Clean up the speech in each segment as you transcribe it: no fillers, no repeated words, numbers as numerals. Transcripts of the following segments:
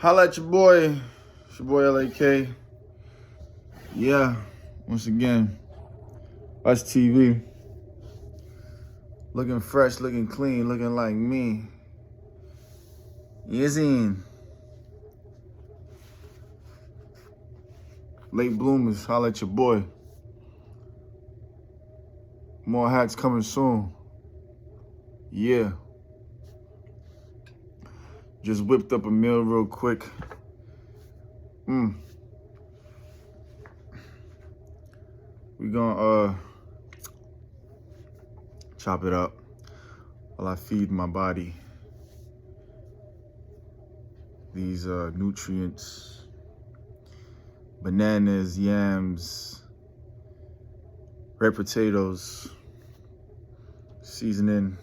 Holla at your boy. It's your boy L.A.K. Yeah, once again, us TV. Looking fresh, looking clean, looking like me. Yazine. Late bloomers, holla at your boy. More hats coming soon. Yeah. Just whipped up a meal real quick. We gonna chop it up while I feed my body these nutrients. Bananas, yams, red potatoes, seasoning.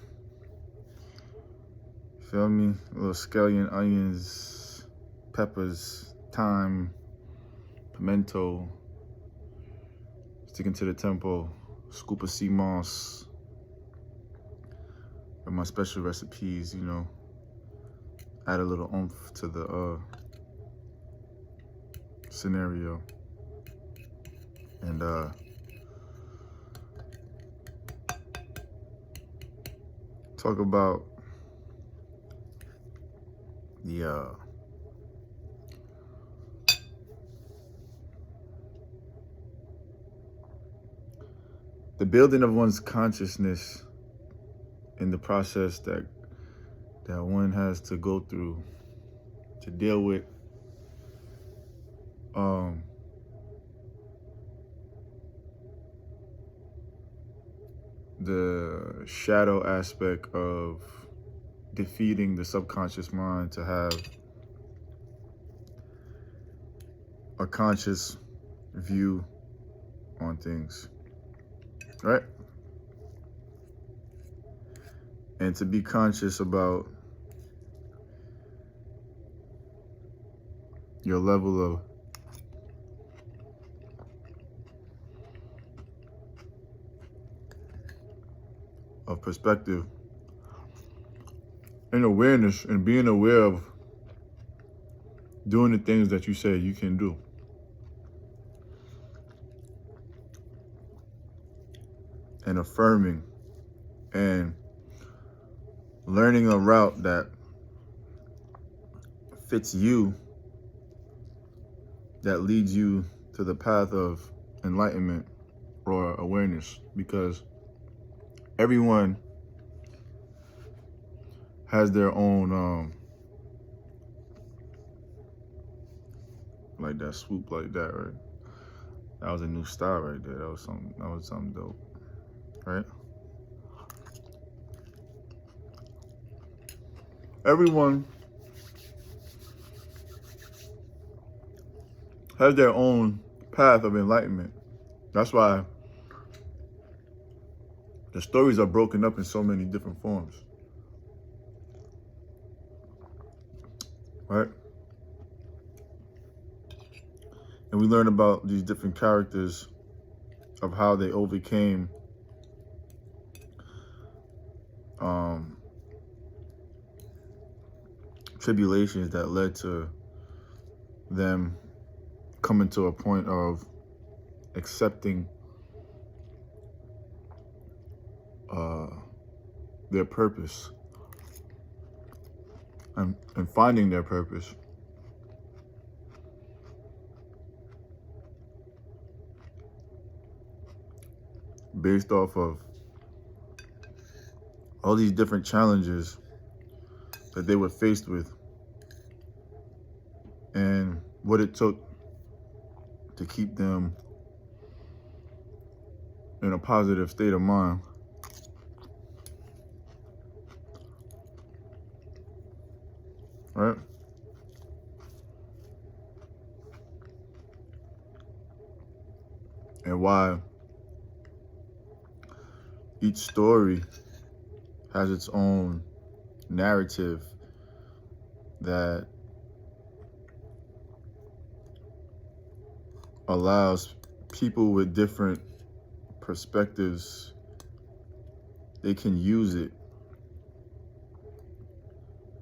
Feel me? A little scallion, onions, peppers, thyme, pimento. Sticking to the tempo. Scoop of sea moss. And my special recipes, you know. Add a little oomph to the scenario. And talk about the building of one's consciousness in the process that one has to go through to deal with the shadow aspect of defeating the subconscious mind to have a conscious view on things, right? And to be conscious about your level of perspective and awareness, and being aware of doing the things that you say you can do. And affirming and learning a route that fits you, that leads you to the path of enlightenment or awareness, because everyone has their own like that swoop like that, right? That was a new style right there. That was something dope, right? Everyone has their own path of enlightenment. That's why the stories are broken up in so many different forms, right? And we learn about these different characters of how they overcame tribulations that led to them coming to a point of accepting their purpose and finding their purpose. Based off of all these different challenges that they were faced with and what it took to keep them in a positive state of mind. Right? And why each story has its own narrative that allows people with different perspectives, they can use it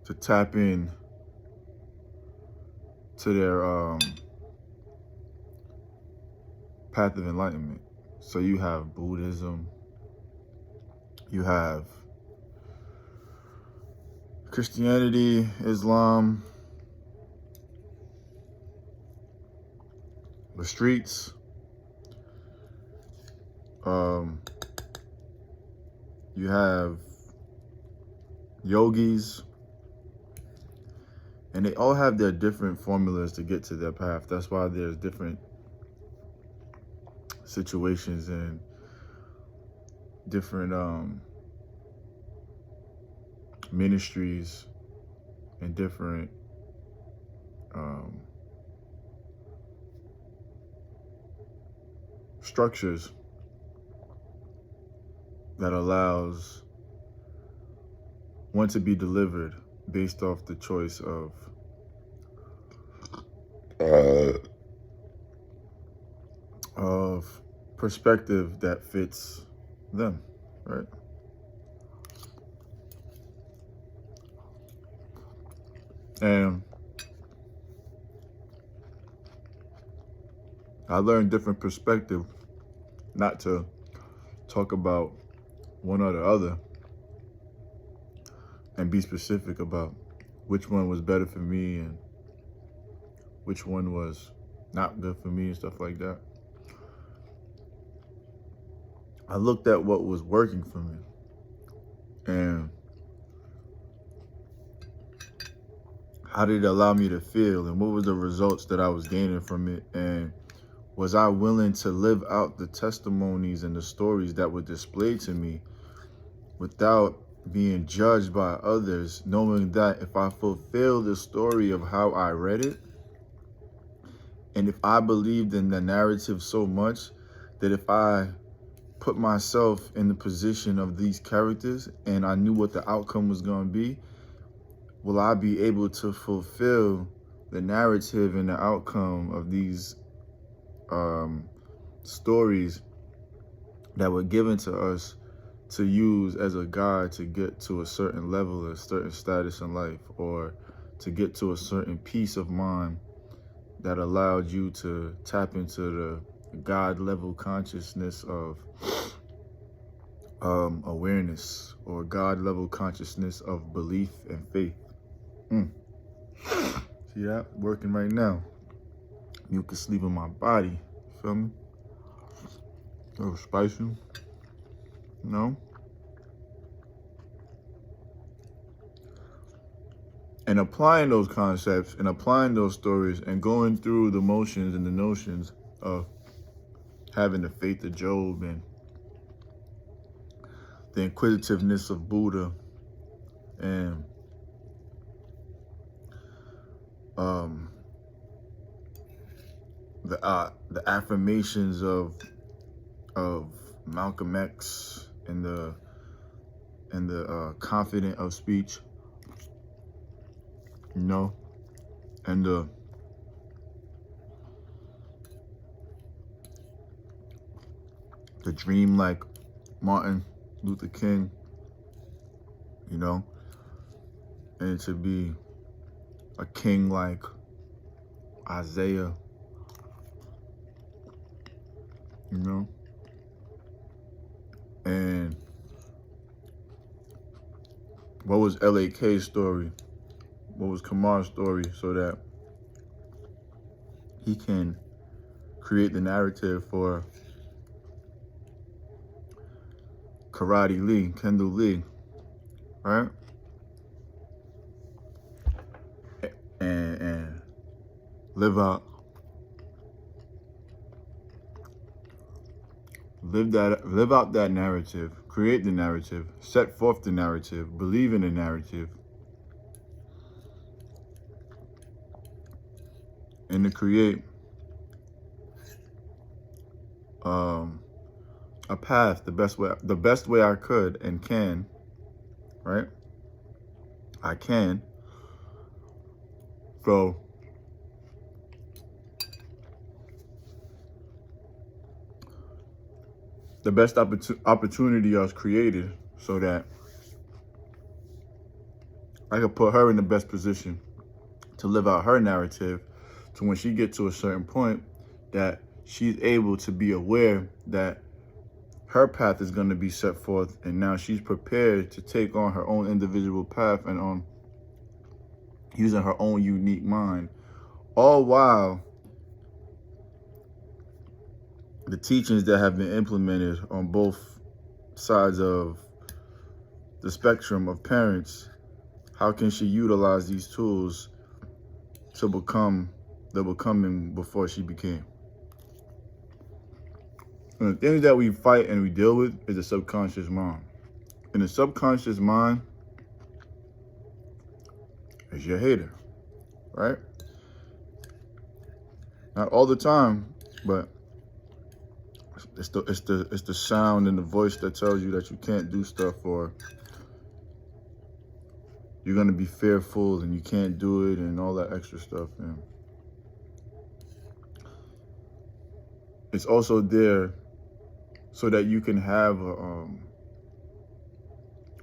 to tap in to their path of enlightenment. So you have Buddhism, you have Christianity, Islam, the streets, you have yogis, and they all have their different formulas to get to their path. That's why there's different situations and different ministries and different structures that allows one to be delivered based off the choice of perspective that fits them, right? And I learned different perspective, not to talk about one or the other, and be specific about which one was better for me and which one was not good for me and stuff like that. I looked at what was working for me and how did it allow me to feel, and what were the results that I was gaining from it, and was I willing to live out the testimonies and the stories that were displayed to me without being judged by others, knowing that if I fulfill the story of how I read it, and if I believed in the narrative so much that if I put myself in the position of these characters and I knew what the outcome was going to be, will I be able to fulfill the narrative and the outcome of these stories that were given to us to use as a guide to get to a certain level, a certain status in life, or to get to a certain peace of mind that allowed you to tap into the God level consciousness of awareness, or God level consciousness of belief and faith. See that working right now? Mucus leaving my body. Feel me? A little spicy. No? And applying those concepts and applying those stories and going through the motions and the notions of having the faith of Job and the inquisitiveness of Buddha and the affirmations of Malcolm X and the confident of speech, you know, and the dream like Martin Luther King, you know, and to be a king like Isaiah, you know, and what was LAK's story? What was Kamar's story, so that he can create the narrative for Karate Lee, Kendall Lee, right? And live out that narrative, create the narrative, set forth the narrative, believe in the narrative, and to create a path the best way I could and can, right? I can. So the best opportunity was created so that I could put her in the best position to live out her narrative to when she gets to a certain point that she's able to be aware that her path is going to be set forth, and now she's prepared to take on her own individual path and on using her own unique mind, all while the teachings that have been implemented on both sides of the spectrum of parents, how can she utilize these tools to become the becoming before she became? And the things that we fight and we deal with is the subconscious mind. And the subconscious mind is your hater, right? Not all the time, but it's the sound and the voice that tells you that you can't do stuff, or you're gonna be fearful and you can't do it and all that extra stuff. And it's also there so that you can have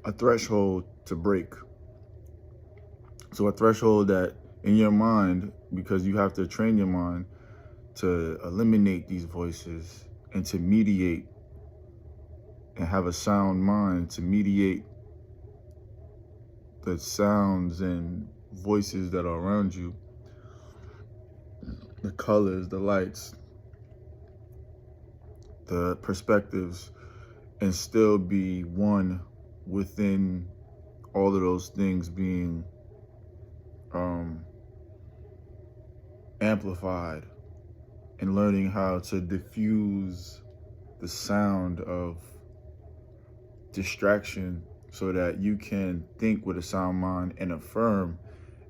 a threshold to break. So a threshold that in your mind, because you have to train your mind to eliminate these voices and to mediate and have a sound mind to mediate the sounds and voices that are around you, the colors, the lights, the perspectives, and still be one within all of those things being amplified, and learning how to diffuse the sound of distraction so that you can think with a sound mind and affirm.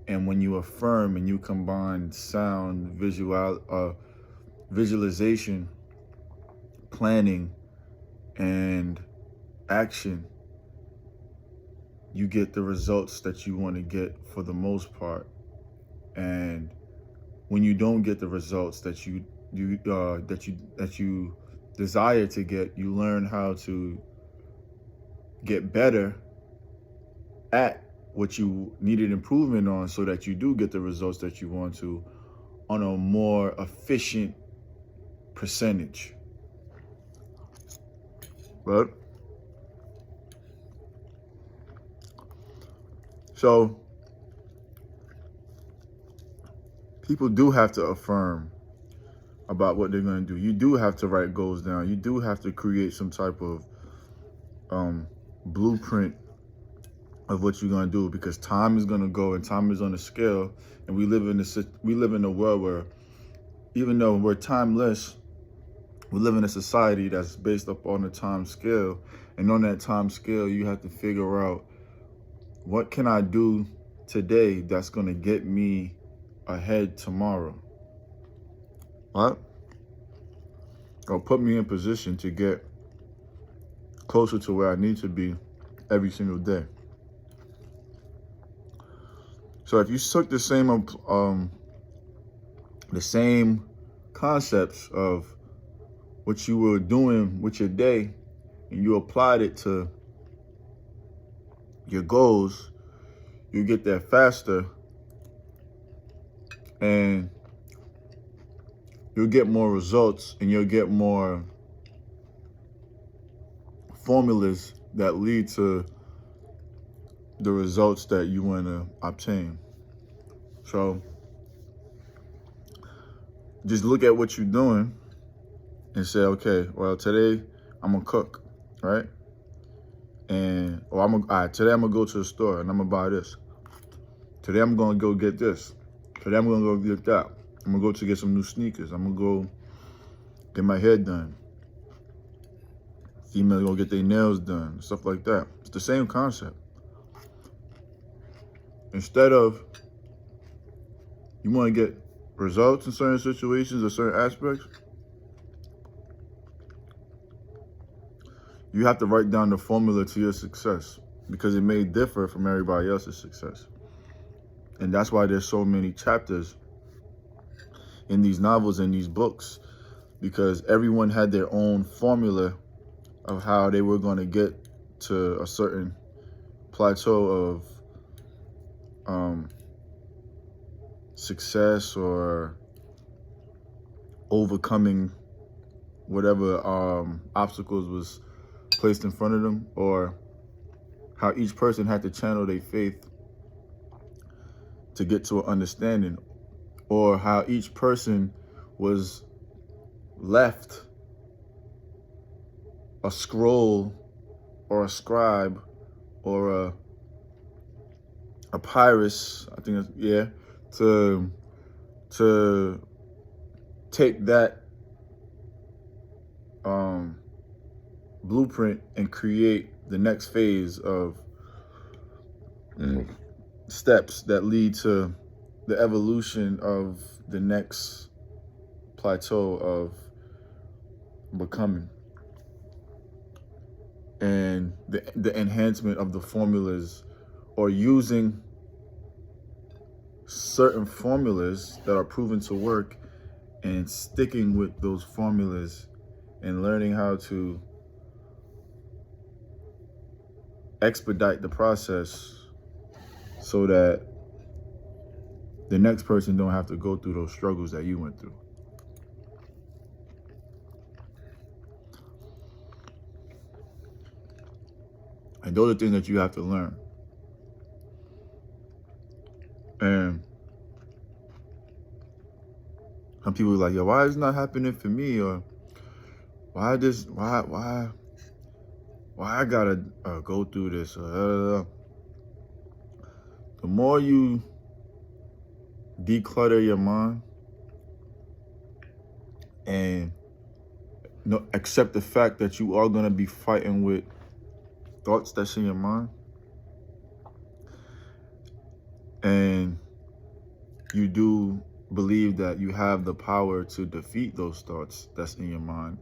And when you affirm and you combine sound, visualization, planning, and action, you get the results that you want to get for the most part. And when you don't get the results that you desire to get, you learn how to get better at what you needed improvement on, so that you do get the results that you want to on a more efficient percentage. Right? So people do have to affirm about what they're going to do. You do have to write goals down. You do have to create some type of blueprint of what you're going to do, because time is going to go and time is on a scale. And we live in a world where, even though we're timeless, we live in a society that's based up on a time scale. And on that time scale, you have to figure out, what can I do today that's going to get me ahead tomorrow? What? Or put me in position to get closer to where I need to be every single day. So if you took the same concepts of what you were doing with your day and you applied it to your goals, you get there faster, and you'll get more results, and you'll get more formulas that lead to the results that you want to obtain. So just look at what you're doing and say, okay, well, today I'm gonna cook, right? And today I'm gonna go to the store and I'm gonna buy this. Today I'm gonna go get this. Today I'm gonna go get that. I'm gonna go to get some new sneakers. I'm gonna go get my hair done. Females gonna get their nails done, stuff like that. It's the same concept. Instead of, you wanna get results in certain situations or certain aspects, you have to write down the formula to your success, because it may differ from everybody else's success. And that's why there's so many chapters in these novels and these books, because everyone had their own formula of how they were going to get to a certain plateau of success or overcoming whatever obstacles was placed in front of them, or how each person had to channel their faith to get to an understanding, or how each person was left a scroll or a scribe or a papyrus, I think that's, yeah, to take that blueprint and create the next phase of steps that lead to the evolution of the next plateau of becoming, and the enhancement of the formulas, or using certain formulas that are proven to work and sticking with those formulas and learning how to expedite the process so that the next person don't have to go through those struggles that you went through. And those are things that you have to learn. And some people are like, yo, why is it not happening for me? Or why I gotta go through this? The more you declutter your mind and accept the fact that you are gonna be fighting with thoughts that's in your mind, and you do believe that you have the power to defeat those thoughts that's in your mind,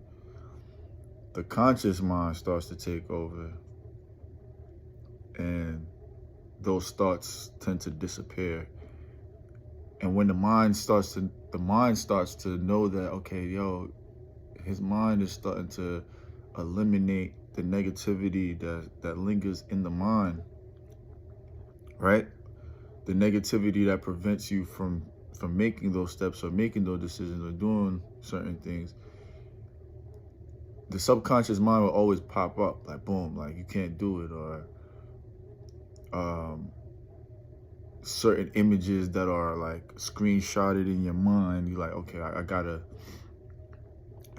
the conscious mind starts to take over, and those thoughts tend to disappear. And when the mind starts to know that, okay, yo, his mind is starting to eliminate the negativity that lingers in the mind, right? The negativity that prevents you from making those steps or making those decisions or doing certain things. The subconscious mind will always pop up, like, boom, like, you can't do it, or certain images that are like screenshotted in your mind. You're like, okay, I gotta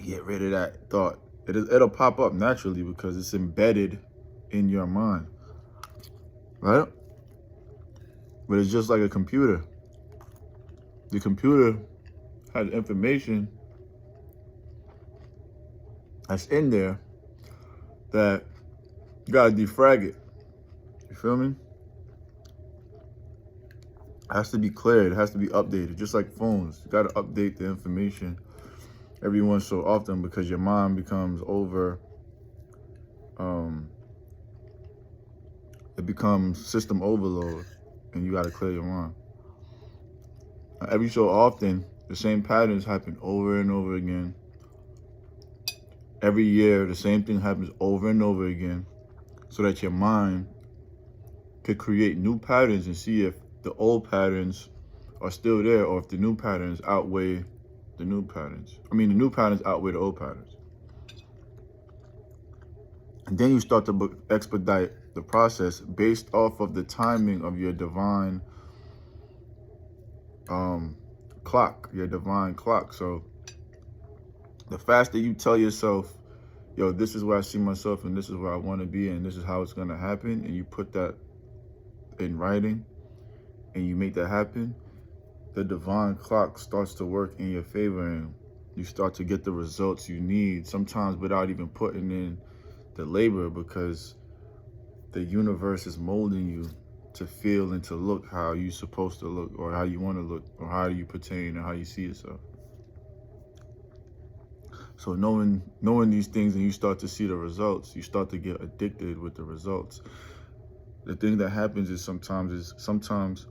get rid of that thought. It'll pop up naturally because it's embedded in your mind, right? But it's just like a computer. The computer has information that's in there that you gotta defrag it. You feel me? It has to be cleared. It has to be updated, just like phones. You gotta update the information every once so often because your mind becomes it becomes system overload, and you gotta clear your mind. Every so often, the same patterns happen over and over again. Every year, the same thing happens over and over again, so that your mind could create new patterns and see if the old patterns are still there, or if the new patterns outweigh the new patterns. I mean, the new patterns outweigh the old patterns. And then you start to expedite the process based off of the timing of your divine clock, your divine clock. So the faster you tell yourself, yo, this is where I see myself and this is where I want to be and this is how it's going to happen, and you put that in writing and you make that happen, the divine clock starts to work in your favor and you start to get the results you need, sometimes without even putting in the labor, because the universe is molding you to feel and to look how you're supposed to look, or how you want to look, or how you pertain, or how you see yourself. So knowing these things and you start to see the results, you start to get addicted with the results. The thing that happens is sometimes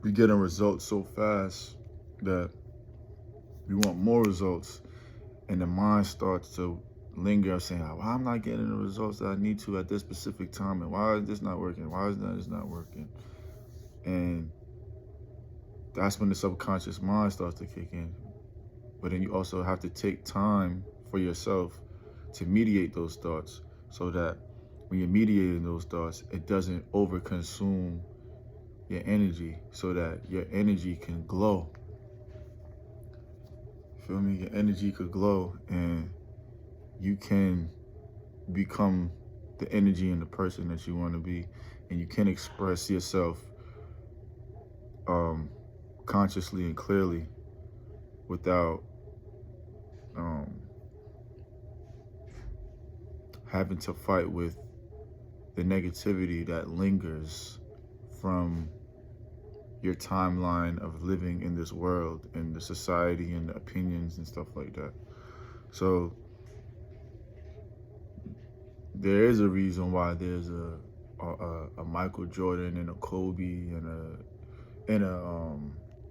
we get results so fast that we want more results, and the mind starts to linger saying, why I'm not getting the results that I need to at this specific time, and why is this not working? Why is that not working? And that's when the subconscious mind starts to kick in. but then you also have to take time for yourself to mediate those thoughts, so that when you're mediating those thoughts, it doesn't overconsume your energy, so that your energy can glow. Feel me? Your energy could glow, and you can become the energy and the person that you want to be, and you can express yourself consciously and clearly without having to fight with the negativity that lingers from your timeline of living in this world and the society and the opinions and stuff like that. So there is a reason why there's a Michael Jordan and a Kobe and a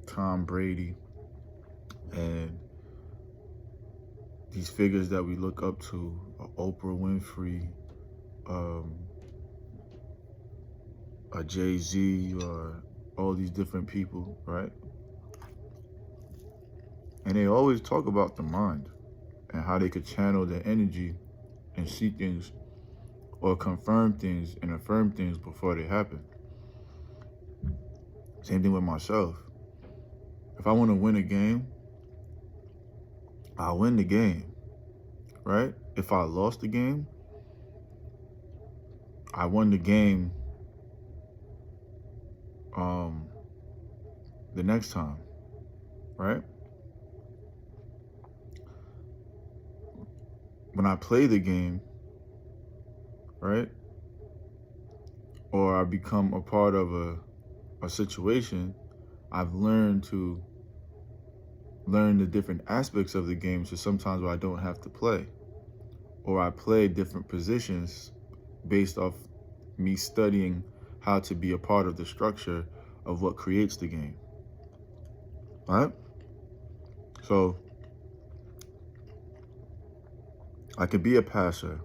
Tom Brady and these figures that we look up to, Oprah Winfrey, a Jay-Z, or all these different people, right? And they always talk about the mind and how they could channel their energy and see things or confirm things and affirm things before they happen. Same thing with myself. If I want to win a game, I'll win the game, right? If I lost the game, I won the game the next time, right? When I play the game, right, or I become a part of a situation, I've learned to learn the different aspects of the game, so sometimes where I don't have to play, or I play different positions based off me studying how to be a part of the structure of what creates the game, right? So I could be a passer,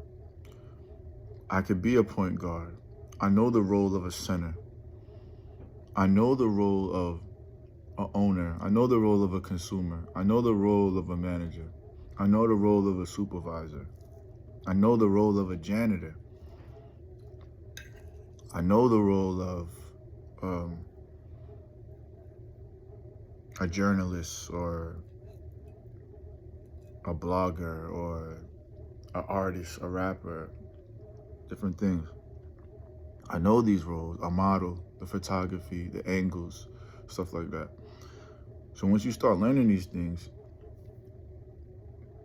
I could be a point guard, I know the role of a center, I know the role of an owner, I know the role of a consumer, I know the role of a manager, I know the role of a supervisor, I know the role of a janitor, I know the role of a journalist or a blogger or an artist, a rapper, different things. I know these roles, a model, the photography, the angles, stuff like that. So once you start learning these things,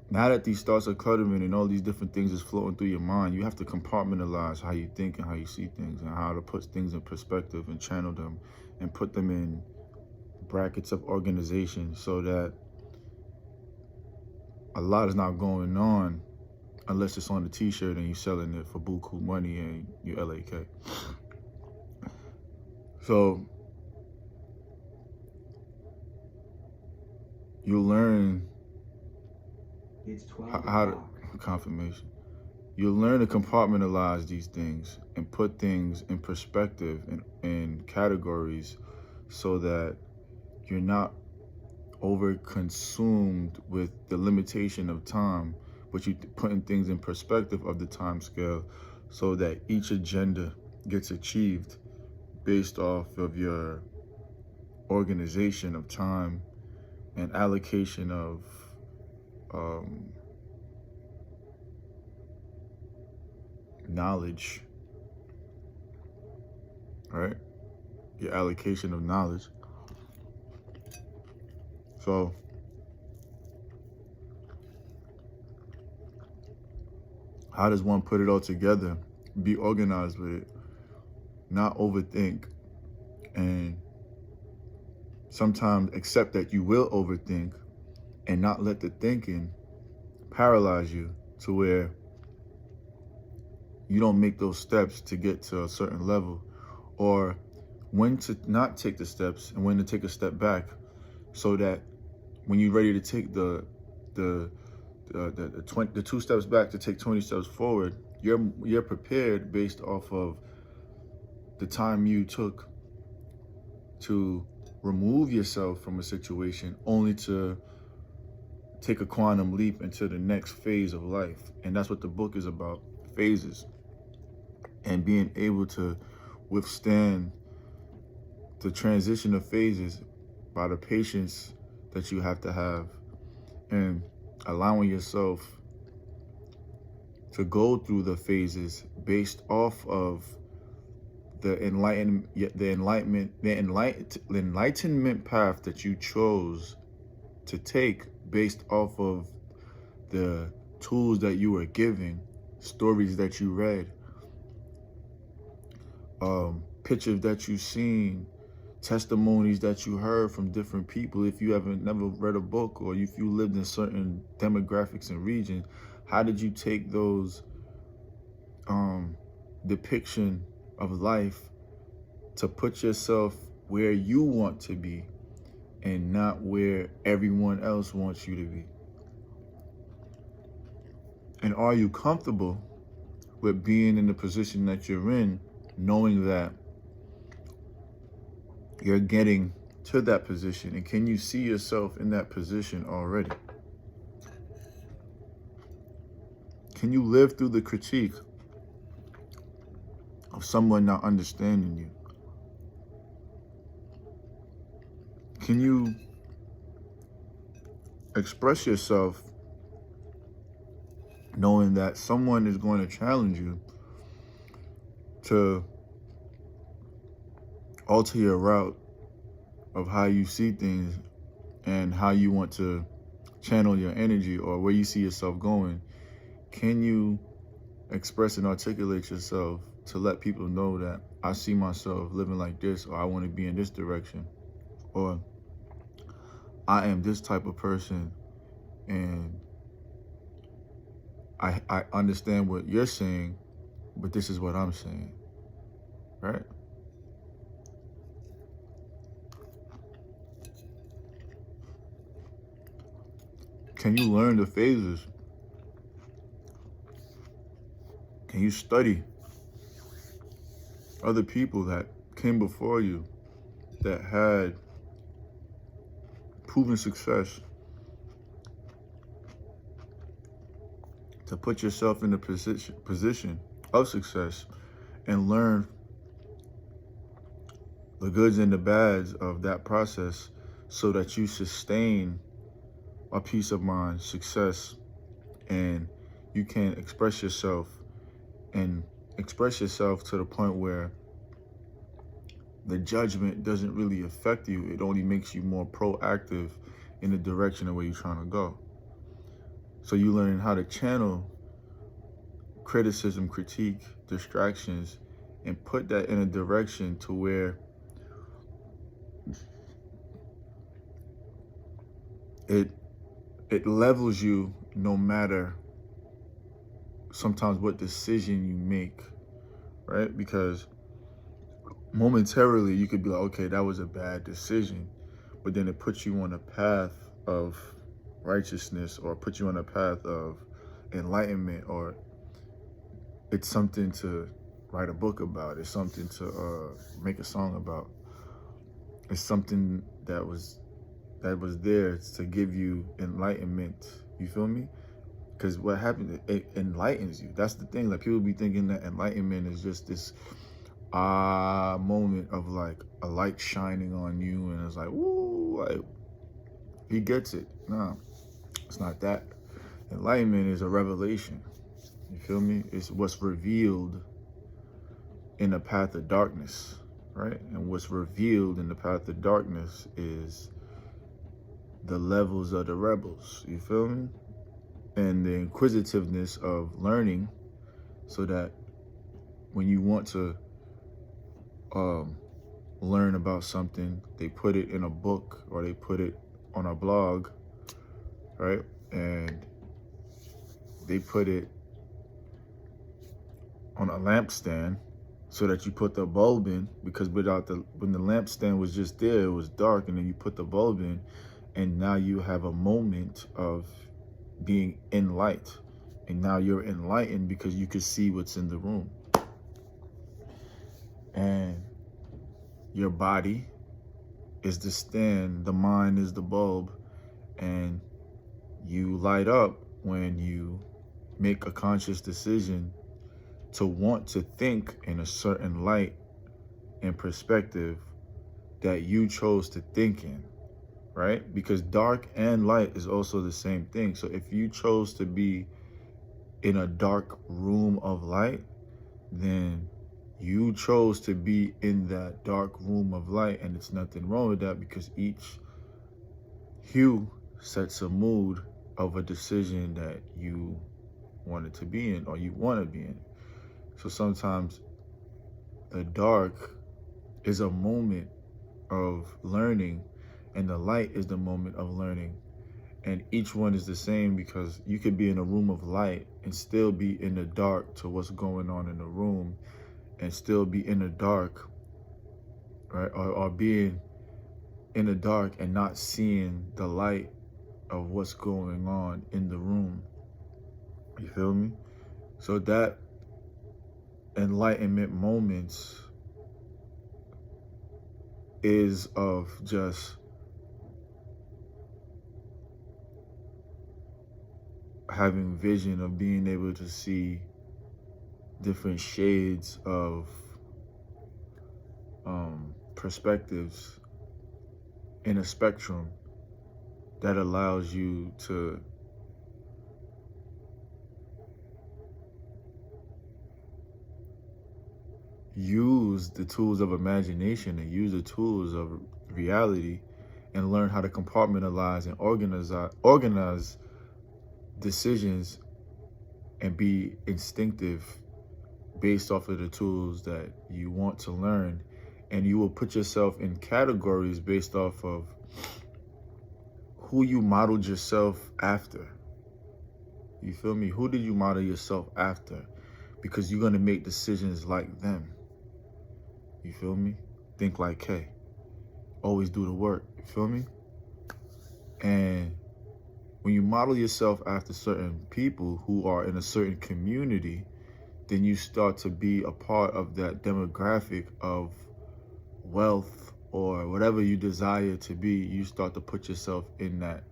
now that these thoughts are cluttering and all these different things is floating through your mind, you have to compartmentalize how you think and how you see things and how to put things in perspective and channel them and put them in brackets of organization so that a lot is not going on unless it's on the t-shirt and you're selling it for buku money and you LAK. So you learn how to confirmation. You'll learn to compartmentalize these things and put things in perspective and in categories so that you're not over-consumed with the limitation of time, but you're putting things in perspective of the time scale so that each agenda gets achieved based off of your organization of time and allocation of knowledge, right? Your allocation of knowledge. So how does one put it all together, be organized with it, not overthink, and sometimes accept that you will overthink and not let the thinking paralyze you to where you don't make those steps to get to a certain level, or when to not take the steps and when to take a step back, so that when you're ready to take the 2 steps back to take 20 steps forward, you're prepared based off of the time you took to remove yourself from a situation only to take a quantum leap into the next phase of life. And that's what the book is about, phases. And being able to withstand the transition of phases by the patience that you have to have, and allowing yourself to go through the phases based off of the enlightenment path that you chose to take, based off of the tools that you were given, stories that you read, pictures that you've seen, testimonies that you heard from different people. If you haven't never read a book, or if you lived in certain demographics and regions, how did you take those depiction of life to put yourself where you want to be and not where everyone else wants you to be? And are you comfortable with being in the position that you're in, knowing that you're getting to that position? And can you see yourself in that position already? Can you live through the critique of someone not understanding you? Can you express yourself knowing that someone is going to challenge you to alter your route of how you see things and how you want to channel your energy, or where you see yourself going? Can you express and articulate yourself to let people know that I see myself living like this, or I want to be in this direction, or I am this type of person, and I understand what you're saying, but this is what I'm saying, right? Can you learn the phases? Can you study other people that came before you that had proven success, to put yourself in a position of success and learn the goods and the bads of that process, so that you sustain a peace of mind, success, and you can express yourself, and express yourself to the point where the judgment doesn't really affect you. It only makes you more proactive in the direction of where you're trying to go. So you learn how to channel criticism, critique, distractions, and put that in a direction to where it levels you, no matter sometimes what decision you make, right? Because momentarily you could be like, okay, that was a bad decision, but then it puts you on a path of righteousness, or put you on a path of enlightenment, or it's something to write a book about, it's something to make a song about, it's something that was there to give you enlightenment. You feel me? Because what happens, it enlightens you. That's the thing. Like, people be thinking that enlightenment is just this moment of like a light shining on you, and it's like, woo, like he gets it. No, it's not that. Enlightenment is a revelation. You feel me? It's what's revealed in the path of darkness, right? And what's revealed in the path of darkness is the levels of the rebels. You feel me? And the inquisitiveness of learning, so that when you want to learn about something, they put it in a book, or they put it on a blog, right? And they put it on a lampstand, so that you put the bulb in, because when the lampstand was just there, it was dark, and then you put the bulb in, and now you have a moment of being in light, and now you're enlightened because you can see what's in the room. And your body is the stand, the mind is the bulb, and You light up when you make a conscious decision to want to think in a certain light and perspective that you chose to think in, right? Because dark and light is also the same thing. So if you chose to be in a dark room of light, then you chose to be in that dark room of light, and it's nothing wrong with that, because each hue sets a mood of a decision that you wanted to be in or you want to be in. So sometimes the dark is a moment of learning and the light is the moment of learning. And each one is the same, because you could be in a room of light and still be in the dark to what's going on in the room, and still be in the dark, right? Or being in the dark and not seeing the light of what's going on in the room. You feel me? So that enlightenment moments is of just having vision, of being able to see different shades of perspectives in a spectrum that allows you to use the tools of imagination and use the tools of reality and learn how to compartmentalize and organize decisions and be instinctive based off of the tools that you want to learn. And you will put yourself in categories based off of who you modeled yourself after. You feel me? Who did you model yourself after? Because you're going to make decisions like them. You feel me? Think like K. Always do the work. You feel me? And when you model yourself after certain people who are in a certain community, then you start to be a part of that demographic of wealth or whatever you desire to be. You start to put yourself in that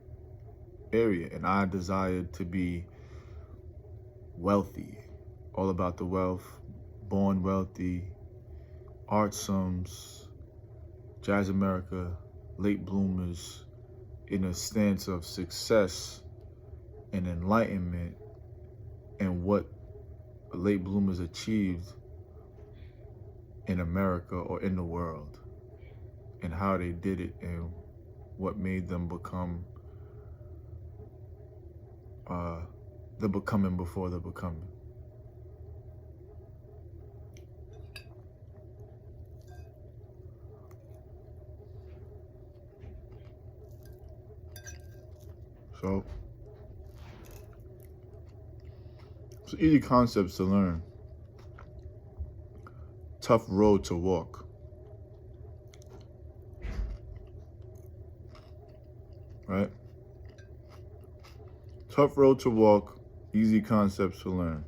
area. And I desired to be wealthy, all about the wealth, born wealthy, 𝗏𝗏𝗡𝐻𝑚s, Jazz America, late bloomers, in a stance of success and enlightenment and what late bloomers achieved in America or in the world, and how they did it and what made them become the becoming before the becoming. So it's easy concepts to learn. Tough road to walk. Right? Tough road to walk, easy concepts to learn.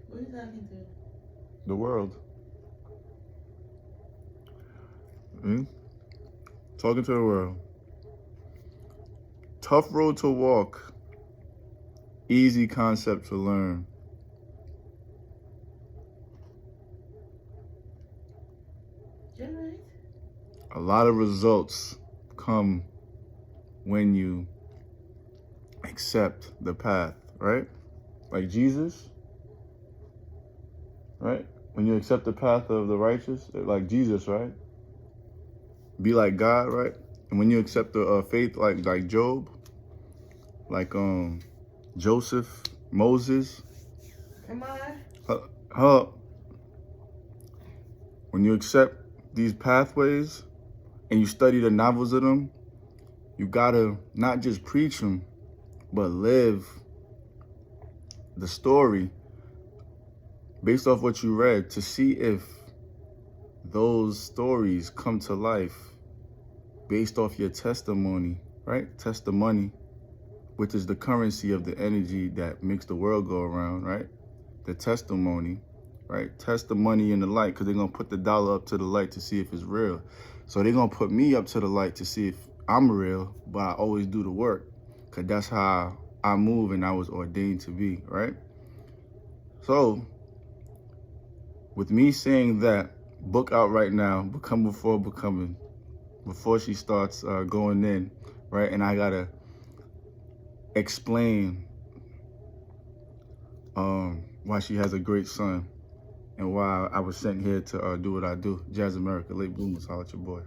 What are you talking to? The world. Talking to the world. Tough road to walk, easy concept to learn. You're right. A lot of results come when you accept the path, right? Like Jesus, right? When you accept the path of the righteous, like Jesus, right? Be like God, right? And when you accept the faith, like Job, like Joseph, Moses. Am I? When you accept these pathways and you study the novels of them, you gotta not just preach them, but live the story based off what you read to see if those stories come to life based off your testimony, right? Testimony, which is the currency of the energy that makes the world go around, right? The testimony right? Test the money and the light, because they're going to put the dollar up to the light to see if it's real. So they're going to put me up to the light to see if I'm real, but I always do the work, because that's how I move and I was ordained to be, right? So with me saying that, book out right now, Become Before Becoming, before she starts going in, right? And I got to explain why she has a great son and why I was sent here to do what I do. Jazz America, late bloomers, holla at your boy.